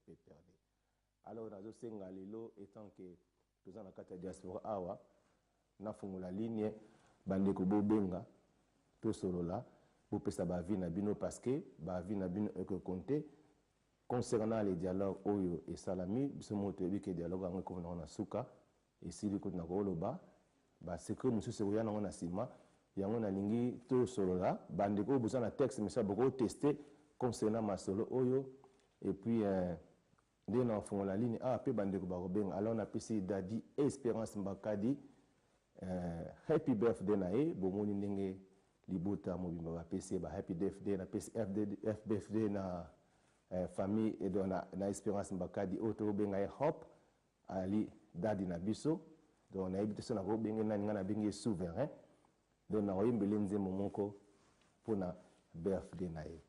pe perdre. Alors nazo senga lelo étant que tous en kata diaspora awa na fungula ligne bande ko bobenga to solo là pour pesa ba vie na bino parce que ba vie na bino que compter concernant les dialogues oyo et salami biso moto yebi ke dialogue ngo ko na suka et sili ko na ko loba ba secret musu se yana ngona sima yango na lingi to solo là bande ko besoin na texte mais ça beaucoup tester concernant ma solo oyo et puis dès na fond la ligne a pe bande ko ba ko benga alors na pesi dadi Espérance Mbakadi happy birthday na e bomoni ndenge libota mobimba ba pesi ba happy birthday na pesi birthday na famille et na Espérance Mbakadi auto benga e hop ali dadi na biso donc na ebite so na ko benga na ngana benga souverain donc na oyembele nzembo moko pona birthday na e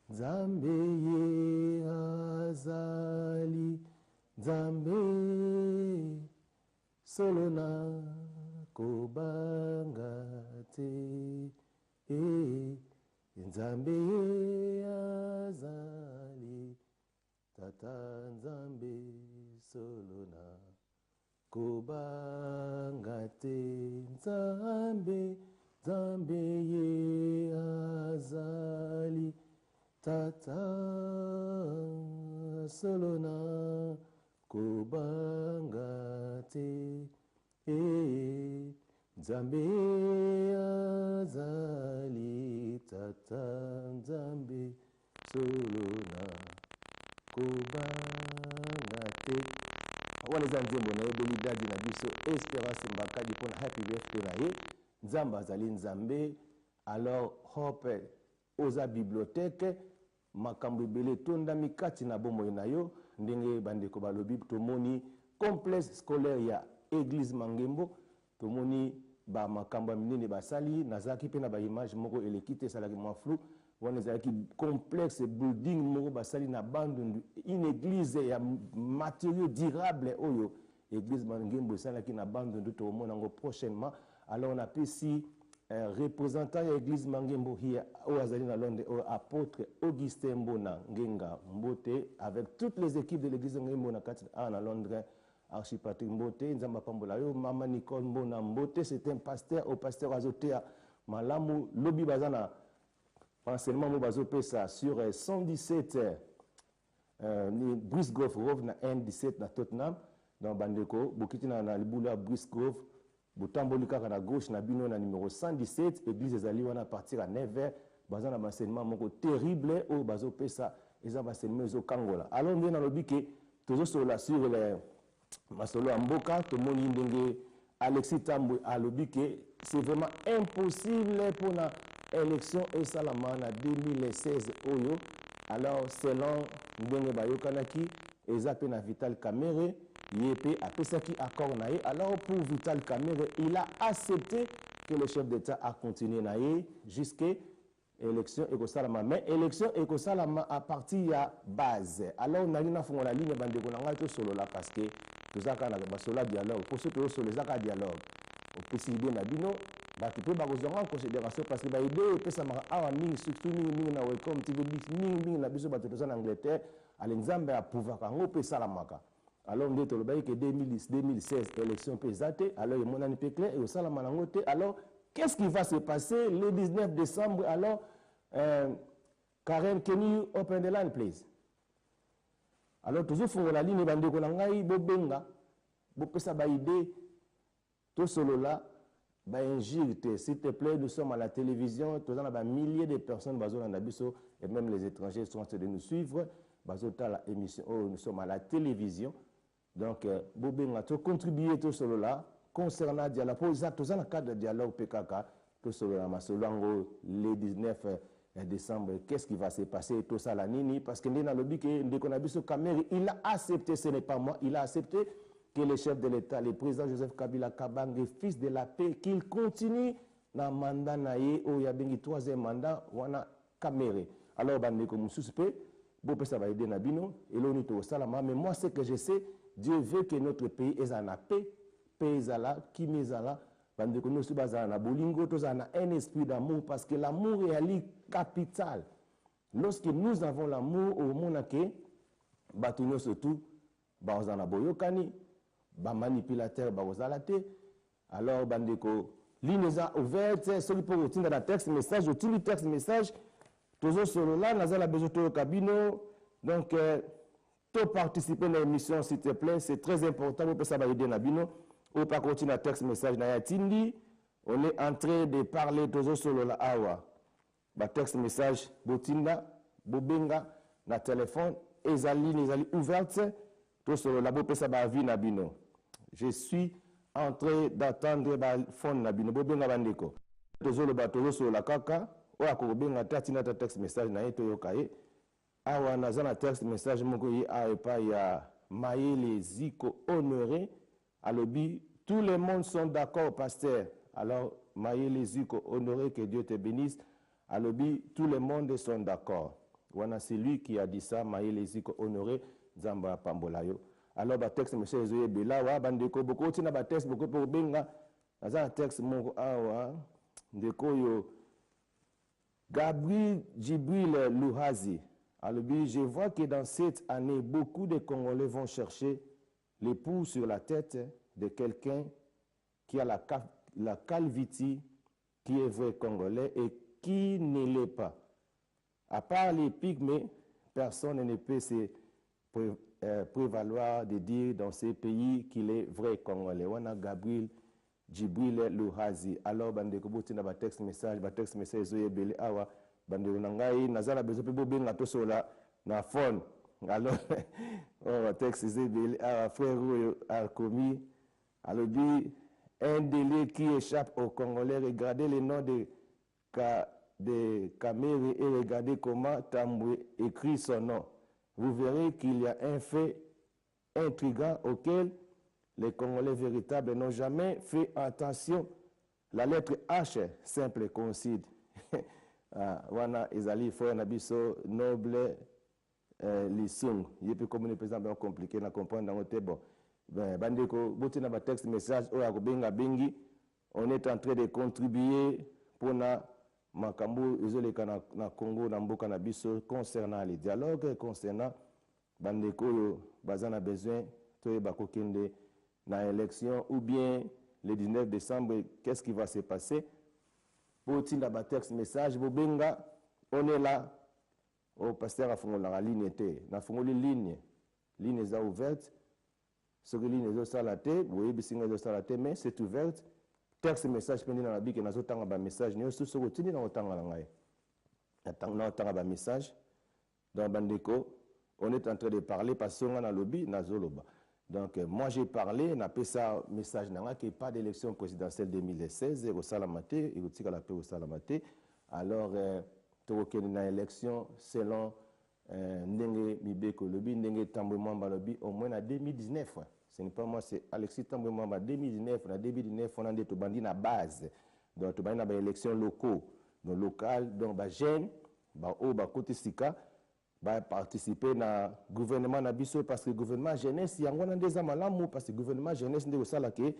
Nzambe ye azali Nzambe solona kobanga te Nzambe ye azali Tata Nzambe solona kobanga te Nzambe ye azali Tata solona kobanga te Nzambe azali Tata Nzambe solona kobanga te wana za nzembo na yebeli dadi na biso Espérance Mbakadi pona happy birthday na ye Nzambe azali Nzambe alors hope oza bibliothèque makambo ebele tondami kati na bomoi na yo ndenge bandeko balobi tomoni complexe scolaire ya église Mangembo tomoni ba makambo ya minene basali nazaki pe na ba image moko eleki te salaki mwa flou wana ezalaki complexe building moko basali na bande une église ya matériaux durables oyo église Mangembo esalaki na bande ndu tomona ngo prochainement alors on a pesi représentant de l'église Mangembo hier au Azali na Londres apôtre Augustin Mbona Ngenga Mbote avec toutes les équipes de l'église Mangembo na Londres archipatrique Mbote Nzamba Pambola yo Mama Nicole Mbona Mbote c'est un pasteur au pasteur Azotea Malamu Lobi Bazana enseignement mo bazopesa sur 117 Brice Grove Rove na N17 na Tottenham dans Bandeko bokiti na libula Brice Grove Botamboli kaka na gauche na bino na numéro 117 église ezali wana à partir à 9h bazana enseignement moko terrible au bazo pesa eza enseignement zo kangola alors ndena lobike tozo sola sur les masolo amboka to moni ndenge Alexis Tambwe alobike c'est vraiment impossible pour la élection et salama na 2016 oyo alors selon ndenge bayokanaki eza pe na Vital Kamerhe Yépe a pesaki accord naïe. Alors pour Vital Kamerhe, il a accepté que le chef d'État a continué naïe jusqu'à l'élection Ekosalama. Mais élection Ekosalama a partir à base. Alors on a une fois la ligne bandeko tout solo là parce que tout ça quand on a dialogue. Pour ceux qui ont solo ça dialogue. Au PCB Nabino, bah tu peux bagozonger en considération parce que bah idée que ça m'a ming surtout ming na welcome tu veux ming na biso bato en Angleterre. Alinzambe a pouvoir kango pe salamaka. Alors, on dit que 2016, élection pesate, alors il y a un peu clair, et au Salamanangote. Alors, qu'est-ce qui va se passer le 19 décembre? Alors, Karen, can you open the line, please? Alors, toujours, il faut la ligne, Bobenga, Bopesa Baïdé, tout solo là, s'il te plaît, nous sommes à la télévision, tous en a milliers de personnes, et même les étrangers sont en train de nous suivre, l'émission, nous sommes à la télévision. Donc, Bobenga, tu contribuer tout solo là, concernant le dialogue, pour ça, tout ça, dans le cadre de dialogue PKK, tout solo là, le 19 décembre, qu'est-ce qui va se passer, tout ça, la nini, parce que il a accepté, ce n'est pas moi, il a accepté que le chef de l'État, le président Joseph Kabila Kabange, fils de la paix, qu'il continue dans le mandat naïe, où il y a bien 3e mandat, wana Kamerhe. Alors, comme suspect, mais moi, ce que je sais, Dieu veut que notre pays ait en paix, un esprit d'amour, parce que l'amour est capital. Lorsque nous avons l'amour au monde, bato surtout bazana boyokani ba manipulateur bazala te. Alors bandeko ligne za ouverte celui pour retenir dans texte message tout le texte message toujours sur là nazala besoin to kabino donc to participer à l'émission s'il te plaît, c'est très important pour que ça va aider nabino ou pas continuer à texte message na yatindi. On est en train de parler toujours sur le awa ba texte message botinda bobenga na téléphone ezali ouverte tout sur la bo pesa ba vie nabino. Je suis en train d'attendre ba phone nabino bobenga bandeko toujours le bateau sur la kaka ou akobenga tatina ta texte message na yeto yokaye awa nazana texte message moko yi a epa ya Maïle Ziko Honoré alobi tout le monde sont d'accord pasteur. Alors Maïle Ziko Honoré, que Dieu te bénisse, alobi tout le monde sont d'accord. Voilà, c'est lui qui a dit ça, Maïle Ziko Honoré Zamba Pambolayo. Alors ba texte monsieur Zoye Bela wa bandeko boko tina ba texte boko pour benga nazana texte moko awa ndeko yo Gabriel Djibril Louhazi. Alors, je vois que dans cette année, beaucoup de Congolais vont chercher l'époux sur la tête de quelqu'un qui a la calvitie, qui est vrai Congolais et qui ne l'est pas. À part les pygmées, personne ne peut se prévaloir de dire dans ces pays qu'il est vrai Congolais. On a Gabriel Djibril Louhazi. Alors, bandeko botina ba texte message zoye bele awa. Bandeko nangai nazala bezo pe bobenga to sola na phone. Alors texte zebele awa frère a commis alobi un délai qui échappe aux Congolais. Regardez les noms de Kamere et regardez comment Tambwe écrit son nom. Vous verrez qu'il y a un fait intriguant auquel les Congolais véritables n'ont jamais fait attention. La lettre H, simple et concise. Wana ezali frère nabiso noble lisung. Il peut communiquer par exemple compliqué na comprendre dans le bon. Bandeko botina ba texte message o akobenga bengi. On est en train de contribuer pour na makambo ezoleka na Congo na mboka na biso concernant les dialogues concernant bandeko yo bazana besoin to bakokende na élection ou bien le 19 décembre qu'est-ce qui va se passer. Pour tinda ba texte message bobenga on est là au pasteur a fongola la ligne té na fongoli ligne za ouverte sur ligne zo salate boye bisinga zo salate mais c'est ouverte texte message pendi na biki na zo tanga ba message ne so so tindi na otanga ngai na tanga ba message dans bandeko on est en train de parler parce qu'on a lobby na zoloba. Donc, moi, j'ai parlé, on appelle ça message qu'il n'y a pas d'élection présidentielle 2016, au Salamate, et au Salamate. Alors, tu as une élection selon Ndenge Mibeko Lobby, Ndenge Tambwe Mwamba Lobby, au moins en 2019. Ce n'est pas moi, c'est Alexis Tambwe Mwamba 2019. En 2019, on a dit que tu as une base. Donc, tu as une élection locale. Donc, local, donc, jeune, côté Sika. Participer na gouvernement na biso parce que gouvernement jeunesse yango na ndeza malamu parce que gouvernement jeunesse ndeko sala ke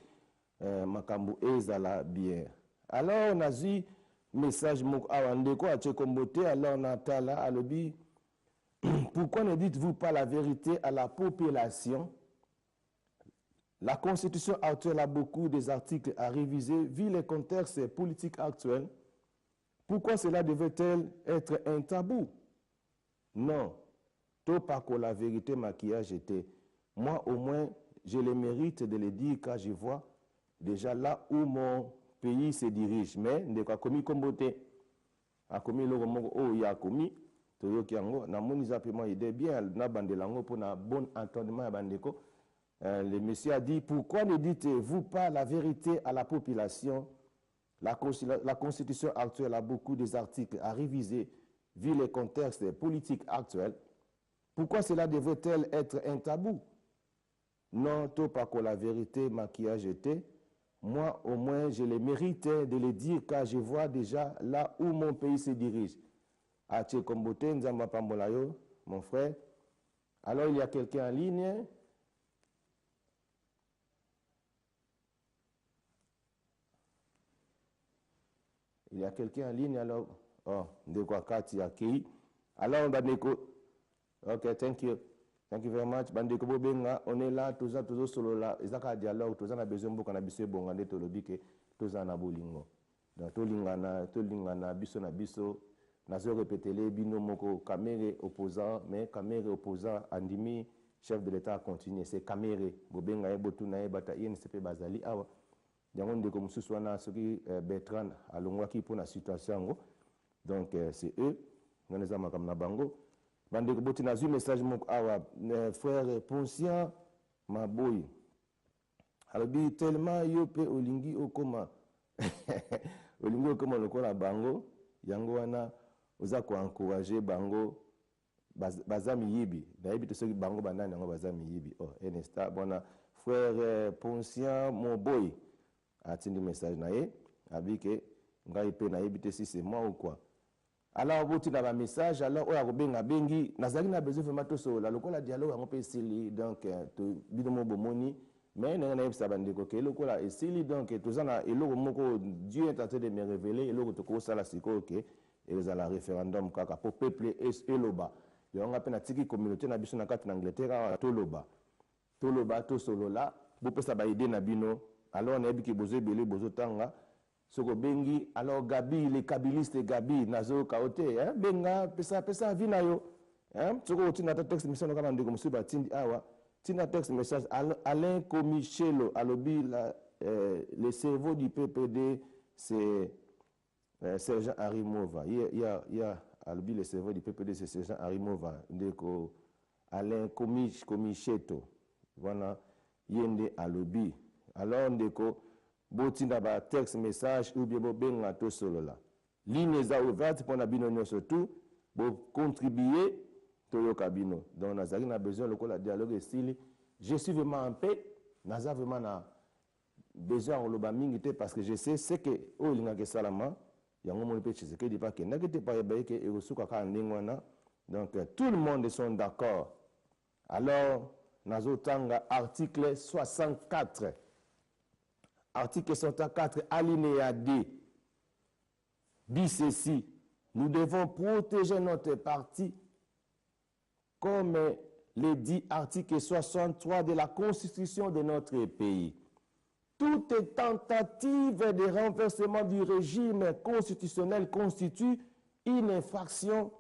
makambo ezala bien. Alors on a vu message moko awandeko a Tchekombote alors na tala alobi pourquoi ne dites-vous pas la vérité à la population? La constitution actuelle a beaucoup des articles à réviser vu les contextes politiques actuels. Pourquoi cela devait-elle être un tabou? Non, tout par que la vérité maquillage était. Moi au moins, j'ai le mérite de le dire car je vois déjà là où mon pays se dirige. Mais, ne pas commis comme beauté. A commis le roman, oh, il y a commis. Toyo Kiango, na moni zapement idée bien, na bandelango pour un bon entendement à bandeko. Le monsieur a dit, pourquoi ne dites-vous pas la vérité à la population? La constitution actuelle a beaucoup des articles à réviser. Vu les contextes politiques actuels, pourquoi cela devrait-elle être un tabou? Non, tout pas que la vérité maquillage était. Moi, au moins, je le mérite de le dire car je vois déjà là où mon pays se dirige. À Tchekombote, Nzamba Pambolayo, mon frère. Alors, il y a quelqu'un en ligne. Il y a quelqu'un en ligne, alors... Oh, de quoi Kati Aki. Alors, on va écouter. Ok, thank you. Thank you very much. Bandeko bobenga, on est là, tous solo là, ezaka dialogue, tous na besoin mboka na biso bongande to lobike, tous na bolingo. Donc to lingana biso na biso, nazo répéter bino moko Kamere opposant, mais Kamere opposant andimi chef de l'État continue, c'est Kamere bobenga e botuna e bata INCP bazali awa. Yango ndeko mususu wana soki Bertrand alongwaki pour la situation. Donc c'est eux, nous les avons comme na bango. Bandeko boti na zu message moko awa frère Poncien Maboy. Alors bi tellement yo pe olingi okoma. Olingi okoma lokola bango, yango wana oza ko encourager bango bazami yibi. Na yibi to soki bango bandana yango bazami yibi. Oh, enesta bona frère Poncien Maboy atindi message na ye abike ngai pe na yibi te si c'est moi ou quoi. Alors vous avez un message alors oya kobenga bengi nazali na besoin vraiment to so la lokola dialogue yango pe sili donc to bidomo bomoni mais na na yebisa bandeko ke lokola esili donc tozana eloko moko Dieu est en train de me révéler eloko to ko sala siko ke ezala référendum kaka pour peuple eloba yonga pe na tiki communauté na biso na kati na Angleterre toloba to solo la bo pesa ba idée na bino alors na yebiki bozo belé bozo tanga soko bengi alors Gabi les kabilistes Gabi nazo kaote hein benga pesa vina yo hein soko tina texte mission kama ndeko musiba tindi awa tina texte message Alain Comichelo alobi la le cerveau du PPD c'est Sergent Arimova il y a alobi le cerveau du PPD c'est Sergent Arimova ndeko Alain Comicheto voilà yende alobi alors ndeko botinda ba texte message ou bien bo benga to solo la ligne za ouverte pour na bino nyonso tout bo contribuer to yoka bino donc nazali na besoin lokola dialogue style je suis vraiment en paix naza vraiment na besoin on loba mingi te parce que je sais c'est que o linga ke salama yango mo pe chise ke di pa ke nakete pa ba ke e osuka ka ndingwana donc tout le monde sont d'accord alors nazo tanga article 64 Article 64, alinéa D, dit ceci, nous devons protéger notre parti comme le dit article 63 de la Constitution de notre pays. Toute tentative de renversement du régime constitutionnel constitue une infraction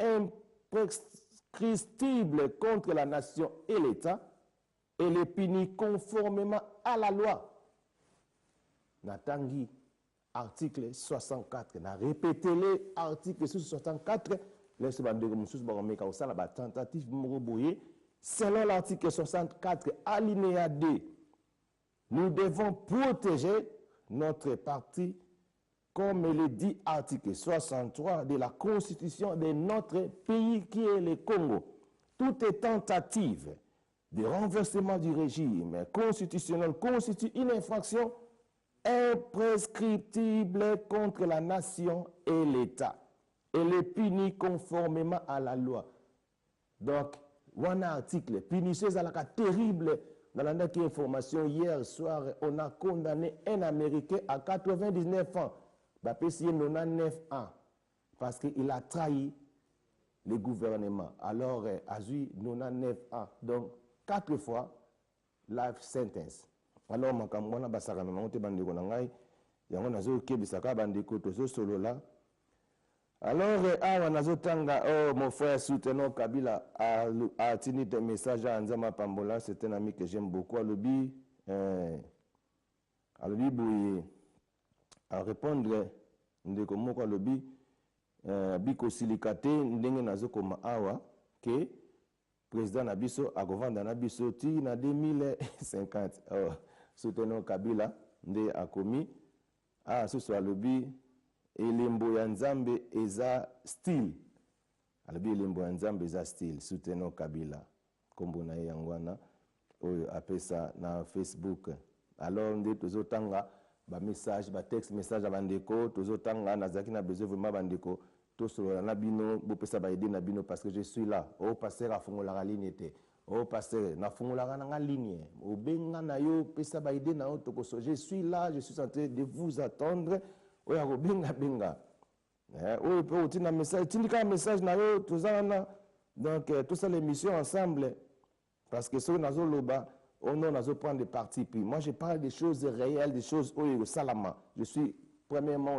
imprescriptible contre la nation et l'État et est punie conformément à la loi. Natangi article 64 na répété les article 64 laisse bande comme sous baromeka au sala ba tentative moko boye selon l'article 64 alinéa D nous devons protéger notre parti comme le dit article 63 de la Constitution de notre pays qui est le Congo. Toute tentative de renversement du régime constitutionnel constitue une infraction imprescriptible contre la nation et l'État. Elle est punie conformément à la loi. Donc, un article, punition à la terrible. Dans la information, hier soir, on a condamné un Américain à 99 ans. Bapesi 99 ans. Parce qu'il a trahi le gouvernement. Alors, Azui, 99 ans. Donc, 4 fois, life sentence. Alors makamwana basaka na ngote bandeko na ngai yango nazo kebisaka bandeko tozo solo la alors awa nazo tanga oh mon frère soutenant Kabila a tenu des messages à Nzama Pambola, c'est un ami que j'aime beaucoup alobi boye à répondre ndeko moko alobi biko silikate ndenge nazo koma awa ke président na biso akovanda na biso ti na 2050 oh soutenant Kabila nde akomi susu alobi elembo ya nzambe eza style alobi elembo ya nzambe eza style soutenant Kabila kombo na ye yangwana oyo apesa na Facebook alors nde tozotanga ba message ba texte message ya bandeko tozotanga nazaki na besoin vraiment bandeko tosolola na bino bopesa ba idée na bino parce que je suis là au pasteur afungolaka ligne te oh pasteur na fungolaka na ligne obenga na yo pesa ba idée na yo tokoso je suis là je suis en train de vous attendre oya ko benga oyo pe otina message tindika message na yo tozana donc tout ça l'émission ensemble Parce que ceux qui loba, on a prendre des partis. Puis moi, je parle des choses réelles, des choses au salama. Je suis premièrement